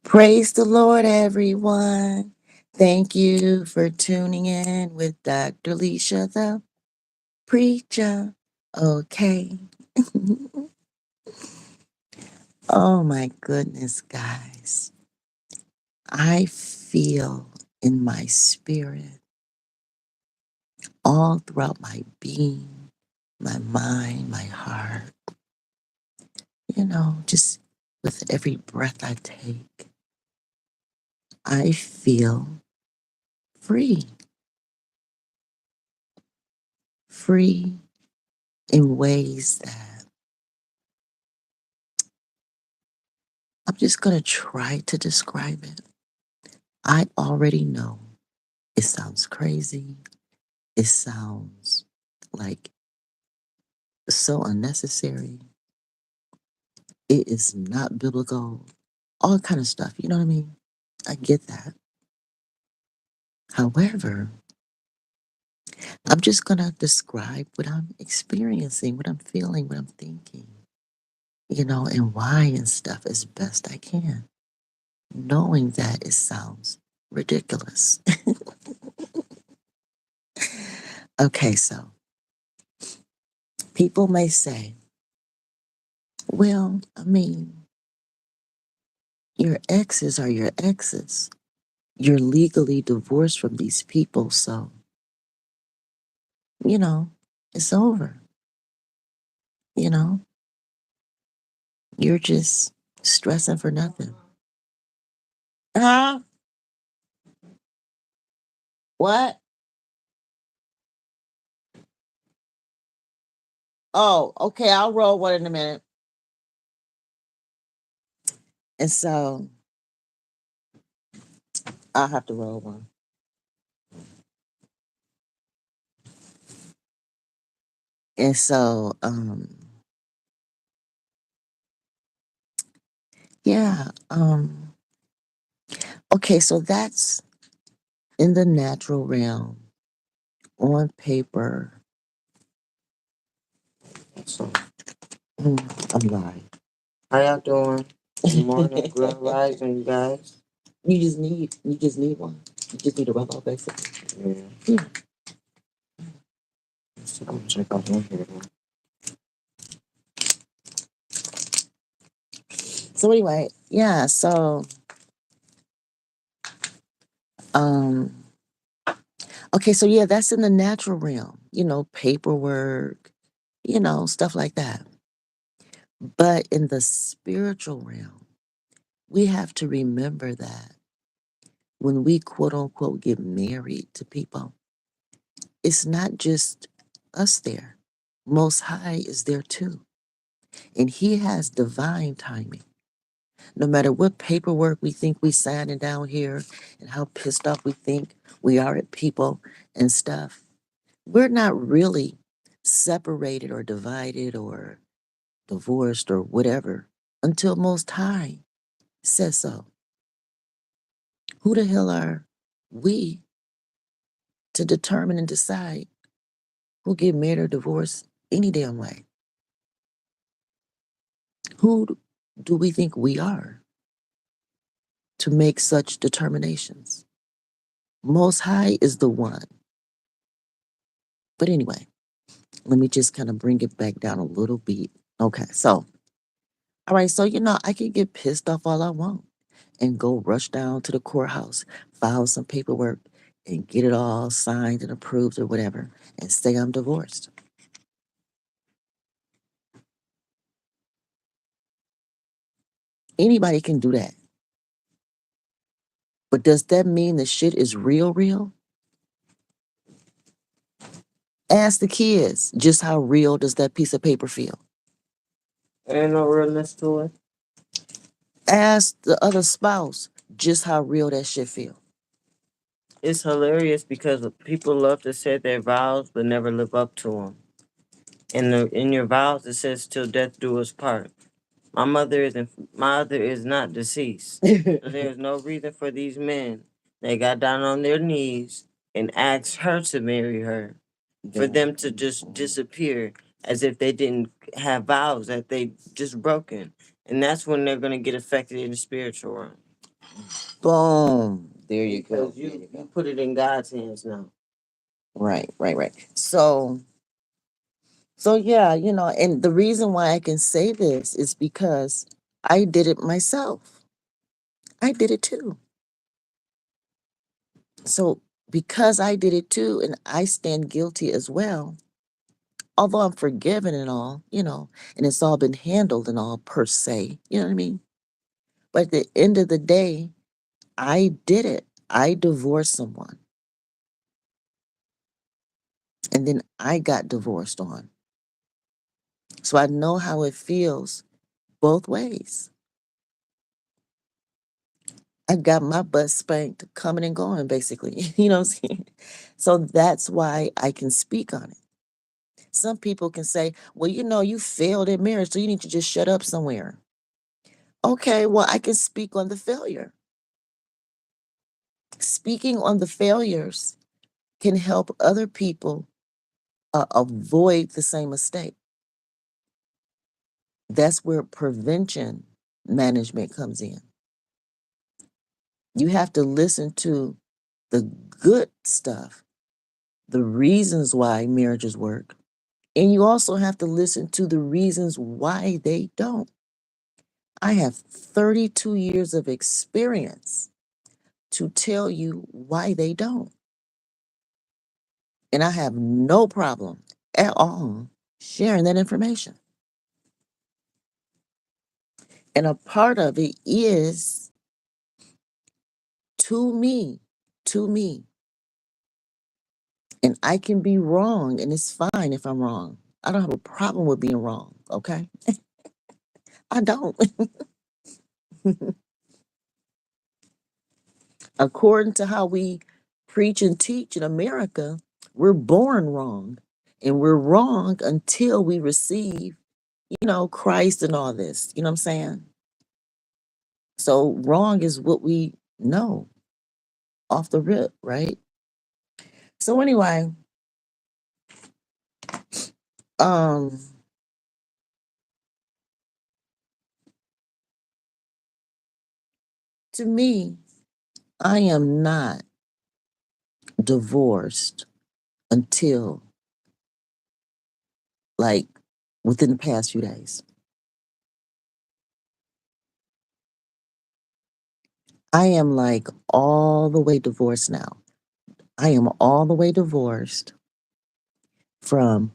Praise the Lord, everyone. Thank you for tuning in with Dr. Lesia, the preacher. Okay. Oh my goodness, guys. I feel in my spirit, all throughout my being, my mind, my heart, just with every breath I take, I feel free. Free in ways that I'm just going to try to describe it. I already know it sounds crazy. It sounds like so unnecessary. It is not biblical. All kind of stuff. You know what I mean? I get that. However, I'm just going to describe what I'm experiencing, what I'm feeling, what I'm thinking, and why and stuff as best I can, knowing that it sounds ridiculous. Okay, so people may say, well, I mean, your exes are your exes. You're legally divorced from these people, so, you know, it's over. You know, you're just stressing for nothing. Huh? What? Oh, okay, I'll roll one in a minute. And so I'll have to roll one. And so, yeah, okay, so that's in the natural realm, on paper. So, I'm lying. How y'all doing? Good morning, good rising, guys. You just need one. You just need a rub out, basically. Yeah. So I'm gonna check out one here. So anyway, yeah. So, um, okay. So yeah, that's in the natural realm. Paperwork. Stuff like that. But in the spiritual realm, we have to remember that when we quote unquote get married to people, it's not just us there. Most High is there too. And He has divine timing. No matter what paperwork we think we signing down here and how pissed off we think we are at people and stuff, we're not really separated or divided or divorced or whatever until Most High says so. Who the hell are we to determine and decide who get married or divorced any damn way? Who do we think we are to make such determinations? Most High is the one. But anyway, let me just kind of bring it back down a little bit. Okay, so, all right, so, I can get pissed off all I want and go rush down to the courthouse, file some paperwork, and get it all signed and approved or whatever, and say I'm divorced. Anybody can do that. But does that mean the shit is real, real? Ask the kids, just how real does that piece of paper feel? Ain't no realness to it. Ask the other spouse, just how real that shit feel. It's hilarious because people love to say their vows but never live up to them. In your vows, it says "till death do us part." My mother is not deceased. So there's no reason for these men. They got down on their knees and asked her to marry her, for them to just disappear as if they didn't have vows that they just broken. And that's when they're gonna get affected in the spiritual realm. Boom. There you go. Because you put it in God's hands now. Right. So yeah, and the reason why I can say this is because I did it myself. I did it too. So because I did it too, and I stand guilty as well, although I'm forgiven and all, and it's all been handled and all per se, you know what I mean? But at the end of the day, I did it. I divorced someone. And then I got divorced on. So I know how it feels both ways. I got my butt spanked coming and going, basically. You know what I'm saying? So that's why I can speak on it. Some people can say, well, you failed at marriage, so you need to just shut up somewhere. Okay, well, I can speak on the failure. Speaking on the failures can help other people avoid the same mistake. That's where prevention management comes in. You have to listen to the good stuff, the reasons why marriages work, and you also have to listen to the reasons why they don't. I have 32 years of experience to tell you why they don't. And I have no problem at all sharing that information. And a part of it is to me, to me. And I can be wrong, and it's fine if I'm wrong. I don't have a problem with being wrong, okay? I don't. According to how we preach and teach in America, we're born wrong. And we're wrong until we receive, Christ and all this. You know what I'm saying? So wrong is what we know off the rip, right? So anyway, um, to me, I am not divorced until like within the past few days. I am like all the way divorced now. I am all the way divorced from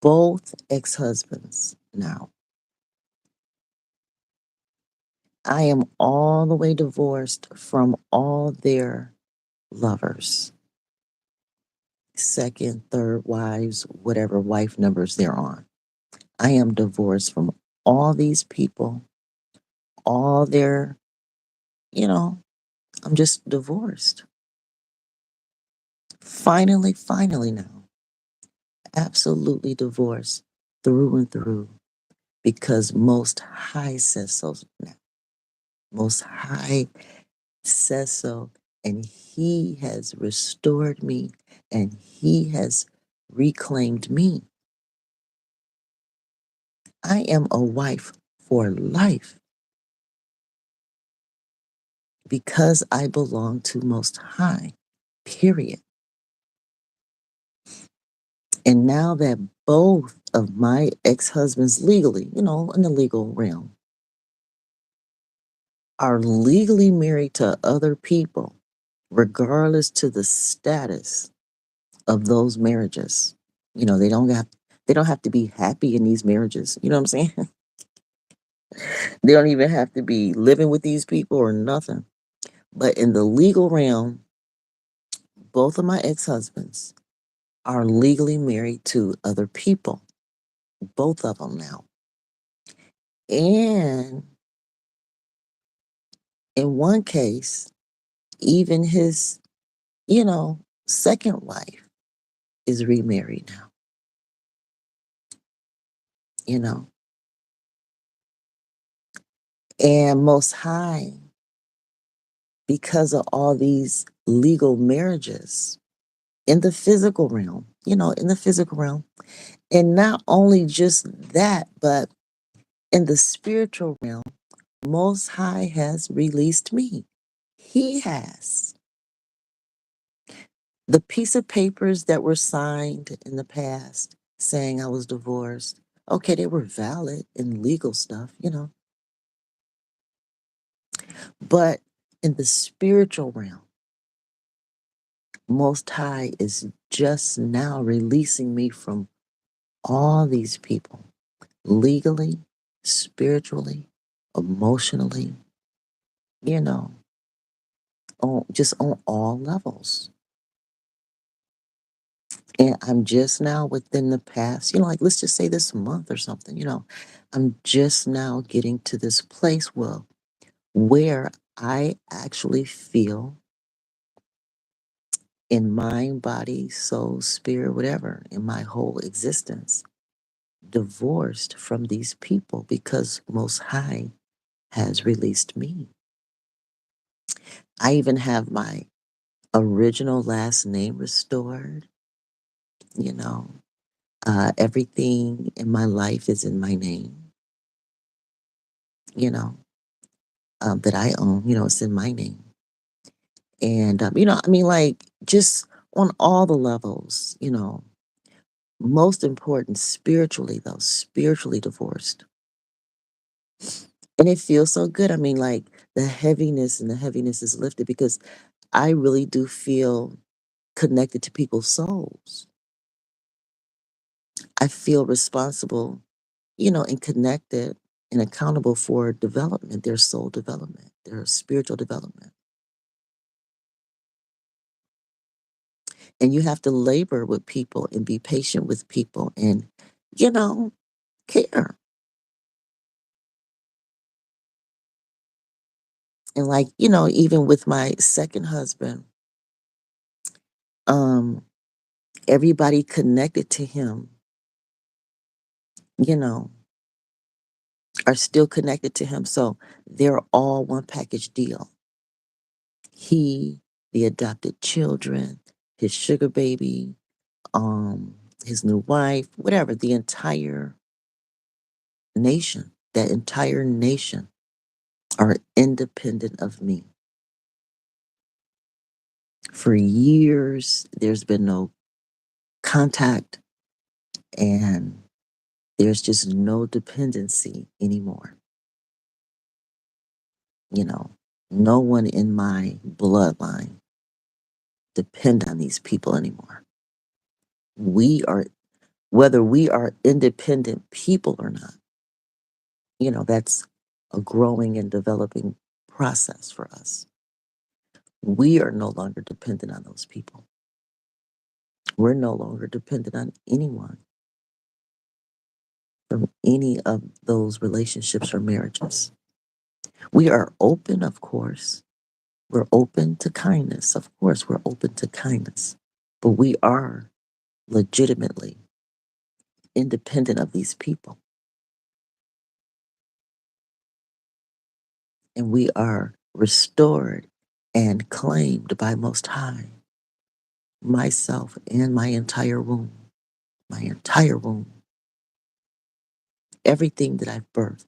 both ex-husbands now. I am all the way divorced from all their lovers, second, third wives, whatever wife numbers they're on. I am divorced from all these people, all their, I'm just divorced. Finally now. Absolutely divorced through and through because Most High says so now. Most High says so, and He has restored me and He has reclaimed me. I am a wife for life because I belong to Most High, period. And now that both of my ex-husbands legally, in the legal realm, are legally married to other people, regardless to the status of those marriages. They don't have to be happy in these marriages. You know what I'm saying? They don't even have to be living with these people or nothing. But in the legal realm, both of my ex-husbands are legally married to other people. Both of them now. And in one case, even his, second wife is remarried now, you know. And Most High, because of all these legal marriages in the physical realm, in the physical realm. And not only just that, but in the spiritual realm, Most High has released me. He has. The piece of papers that were signed in the past saying I was divorced, okay, they were valid and legal stuff, But in the spiritual realm, Most High is just now releasing me from all these people, legally, spiritually, emotionally, you know, just on all levels. And I'm just now within the past, like let's just say this month or something, I'm just now getting to this place where I actually feel in mind, body, soul, spirit, whatever, in my whole existence, divorced from these people because Most High has released me. I even have my original last name restored, you know. Everything in my life is in my name, you know, that I own, it's in my name. And, I mean, like, just on all the levels, most important spiritually, though, spiritually divorced. And it feels so good. I mean, like, the heaviness is lifted because I really do feel connected to people's souls. I feel responsible, and connected and accountable for development, their soul development, their spiritual development. And you have to labor with people and be patient with people and, you know, care. And like, even with my second husband, um, everybody connected to him, you know, are still connected to him. So they're all one package deal. He, the adopted children, his sugar baby, his new wife, whatever, the entire nation, that entire nation are independent of me. For years, there's been no contact and there's just no dependency anymore. You know, no one in my bloodline depend on these people anymore. We are, whether we are independent people or not, that's a growing and developing process for us. We are no longer dependent on those people. We're no longer dependent on anyone from any of those relationships or marriages. We are open, of course. We're open to kindness. Of course, we're open to kindness. But we are legitimately independent of these people. And we are restored and claimed by Most High, myself and my entire womb. My entire womb. Everything that I've birthed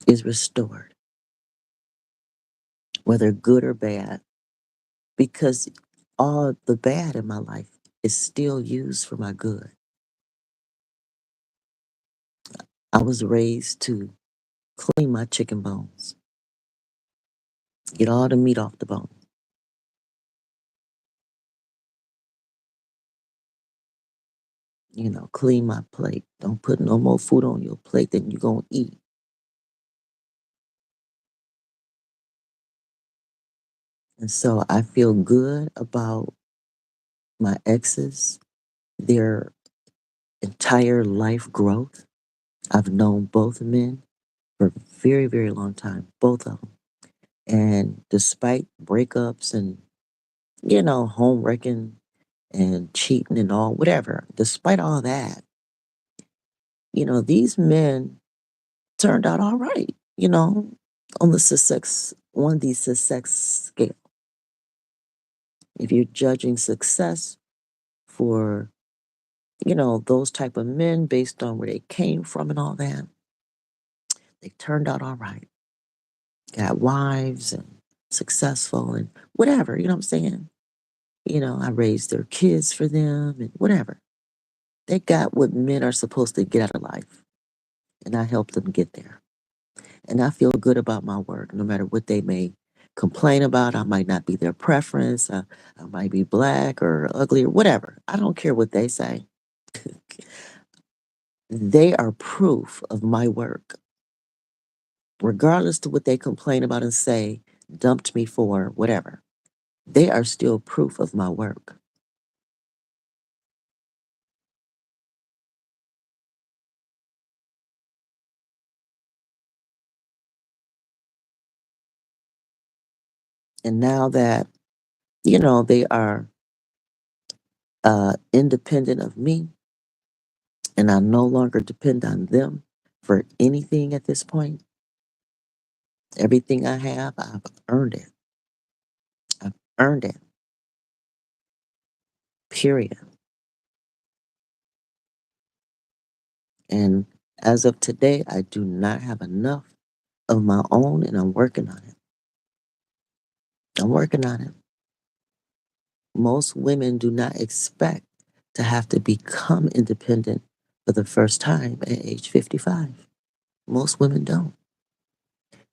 is restored, whether good or bad, because all the bad in my life is still used for my good. I was raised to clean my chicken bones, get all the meat off the bone. Clean my plate. Don't put no more food on your plate than you're going to eat. And so I feel good about my exes, their entire life growth. I've known both men for a very, very long time, both of them. And despite breakups and, home wrecking and cheating and all, whatever, despite all that, these men turned out all right, on the success scale. If you're judging success for, those type of men based on where they came from and all that, they turned out all right. got wives and successful and whatever, you know what I'm saying? I raised their kids for them and whatever. They got what men are supposed to get out of life, and I helped them get there. And I feel good about my work, no matter what they may complain about. I might not be their preference. I might be black or ugly or whatever. I don't care what they say. They are proof of my work, regardless to what they complain about and say, dumped me for, whatever. They are still proof of my work. And now that, they are independent of me, and I no longer depend on them for anything at this point, everything I have, I've earned it. I've earned it, period. And as of today, I do not have enough of my own, and I'm working on it. I'm working on it. Most women do not expect to have to become independent for the first time at age 55. Most women don't.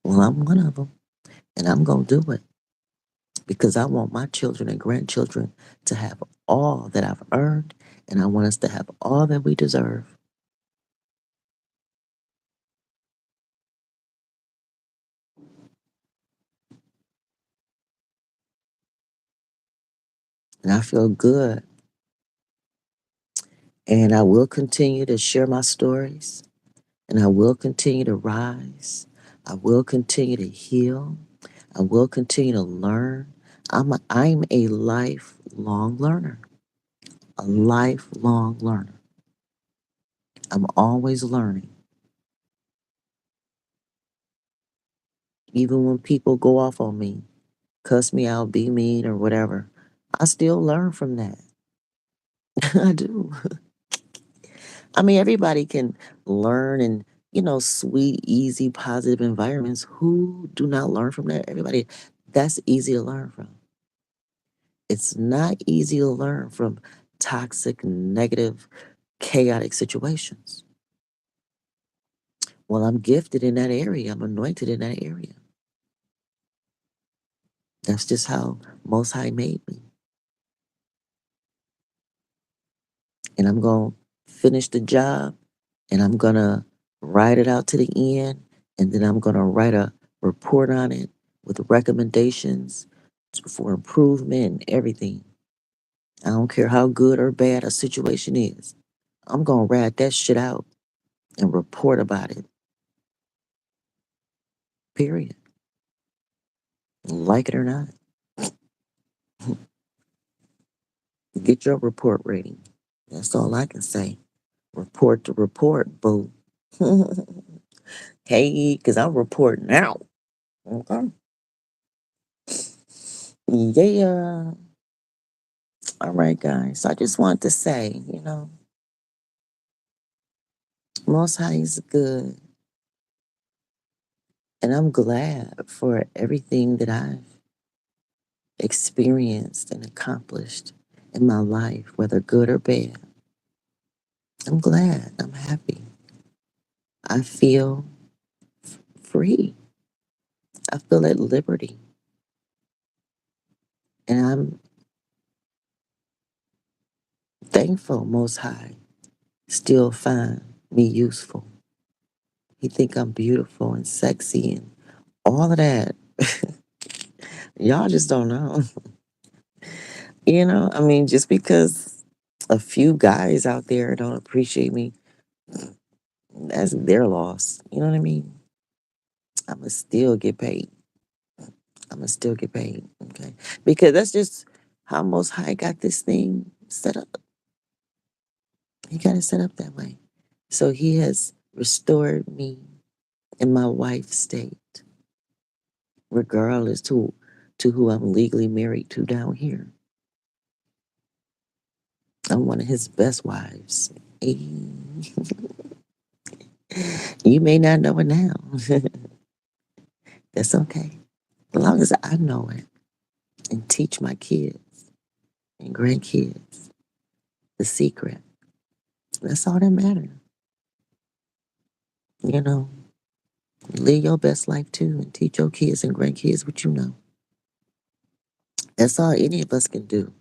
Well, I'm one of them, and I'm going to do it because I want my children and grandchildren to have all that I've earned, and I want us to have all that we deserve. And I feel good. And I will continue to share my stories, and I will continue to rise. I will continue to heal. I will continue to learn. I'm a lifelong learner, a lifelong learner. I'm always learning. Even when people go off on me, cuss me out, be mean, or whatever, I still learn from that. I do. I mean, everybody can learn in, sweet, easy, positive environments. Who do not learn from that? Everybody, that's easy to learn from. It's not easy to learn from toxic, negative, chaotic situations. Well, I'm gifted in that area. I'm anointed in that area. That's just how Most High made me. And I'm going to finish the job, and I'm going to ride it out to the end. And then I'm going to write a report on it with recommendations for improvement and everything. I don't care how good or bad a situation is. I'm going to rat that shit out and report about it, period. Like it or not. Get your report rating. That's all I can say. Report to report, boo. Hey, because I'm reporting out. Okay. Yeah. All right, guys. So I just want to say, Most High is good. And I'm glad for everything that I've experienced and accomplished in my life, whether good or bad. I'm glad. I'm happy. I feel free. I feel at liberty. And I'm thankful Most High still find me useful. He think I'm beautiful and sexy and all of that. Y'all just don't know. I mean, just because a few guys out there don't appreciate me, that's their loss. You know what I mean? I'ma still get paid. I'ma still get paid. Okay. Because that's just how Most High got this thing set up. He got it set up that way. So he has restored me in my wife's state, regardless to who I'm legally married to down here. I'm one of his best wives. Hey, you may not know it now. That's okay. As long as I know it and teach my kids and grandkids the secret, that's all that matters. You know, live your best life too and teach your kids and grandkids what you know. That's all any of us can do.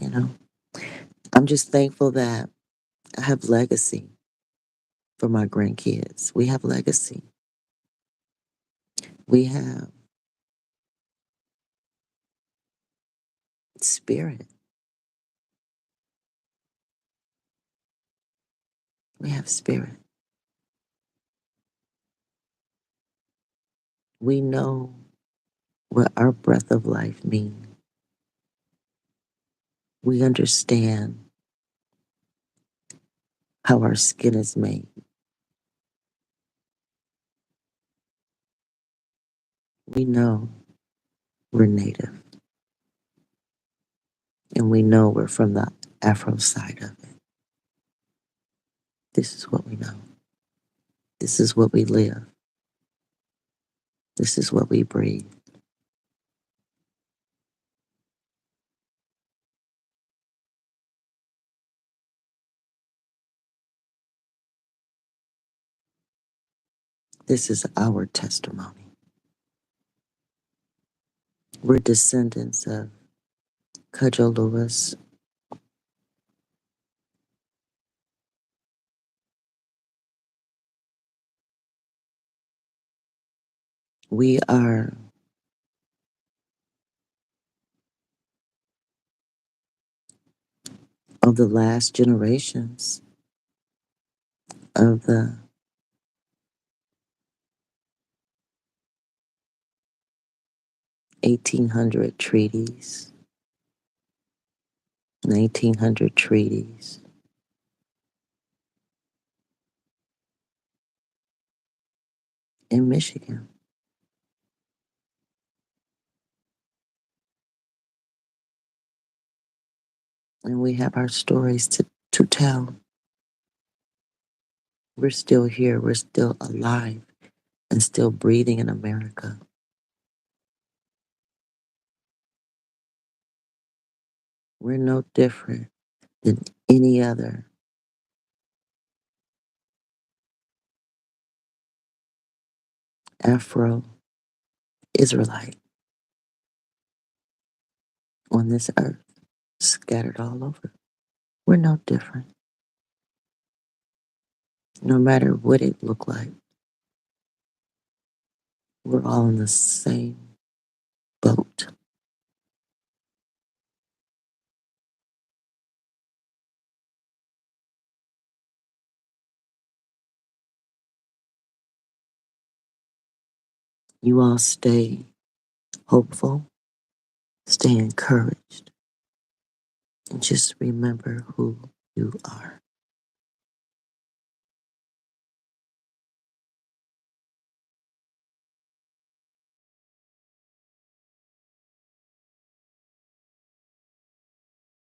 You know, I'm just thankful that I have legacy for my grandkids. We have legacy. We have spirit. We have spirit. We know what our breath of life means. We understand how our skin is made. We know we're native. And we know we're from the Afro side of it. This is what we know. This is what we live. This is what we breathe. This is our testimony. We're descendants of CudJoe Lewis. We are of the last generations of the 1800 treaties, 1900 treaties in Michigan. And we have our stories to tell. We're still here. We're still alive and still breathing in America. We're no different than any other Afro Israelite on this earth, scattered all over. We're no different. No matter what it looked like, we're all in the same boat. You all stay hopeful, stay encouraged, and just remember who you are.